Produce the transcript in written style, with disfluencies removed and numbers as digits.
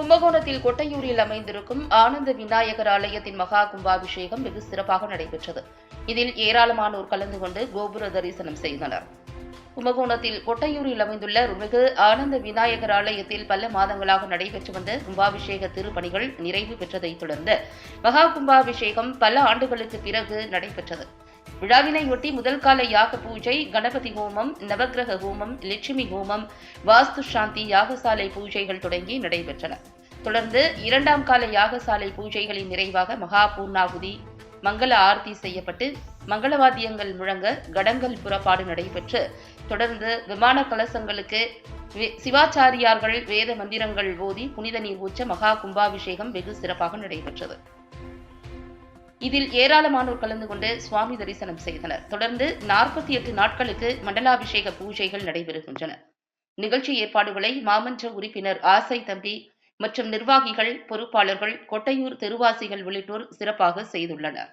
கும்பகோணத்தில் கொட்டையூரில் அமைந்திருக்கும் ஆனந்த விநாயகர் ஆலயத்தின் மகா கும்பாபிஷேகம் வெகு சிறப்பாக நடைபெற்றது. இதில் ஏராளமானோர் கலந்து கொண்டு கோபுர தரிசனம் செய்தனர். கும்பகோணத்தில் கொட்டையூரில் அமைந்துள்ள அருள்மிகு ஆனந்த விநாயகர் ஆலயத்தில் பல மாதங்களாக நடைபெற்று வந்த கும்பாபிஷேக திருப்பணிகள் நிறைவு பெற்றதைத் தொடர்ந்து மகா கும்பாபிஷேகம் பல ஆண்டுகளுக்கு பிறகு நடைபெற்றது. விழாவினையொட்டி முதல் கால யாக பூஜை, கணபதி ஹோமம், நவக்கிரக ஹோமம், லட்சுமி ஹோமம், வாஸ்து சாந்தி யாகசாலை பூஜைகள் தொடங்கி நடைபெற்றன. தொடர்ந்து இரண்டாம் கால யாகசாலை பூஜைகளின் நிறைவாக மகா பூர்ணாகுதி, மங்கள ஆர்த்தி செய்யப்பட்டு மங்களவாத்தியங்கள் முழங்க கடங்கள் புறப்பாடு நடைபெற்று தொடர்ந்து விமான கலசங்களுக்கு சிவாச்சாரியார்கள் வேத மந்திரங்கள் ஓதி புனித நீர் ஊற்ற மகா கும்பாபிஷேகம் வெகு சிறப்பாக நடைபெற்றது. இதில் ஏராளமானோர் கலந்து கொண்டு சுவாமி தரிசனம் செய்தனர். தொடர்ந்து 48 நாட்களுக்கு மண்டலாபிஷேக பூஜைகள் நடைபெறுகின்றன. நிகழ்ச்சி ஏற்பாடுகளை மாமன்ற உறுப்பினர் ஆசை தம்பி மற்றும் நிர்வாகிகள், பொறுப்பாளர்கள், கொட்டையூர் தெருவாசிகள் உள்ளிட்டோர் சிறப்பாக செய்துள்ளனர்.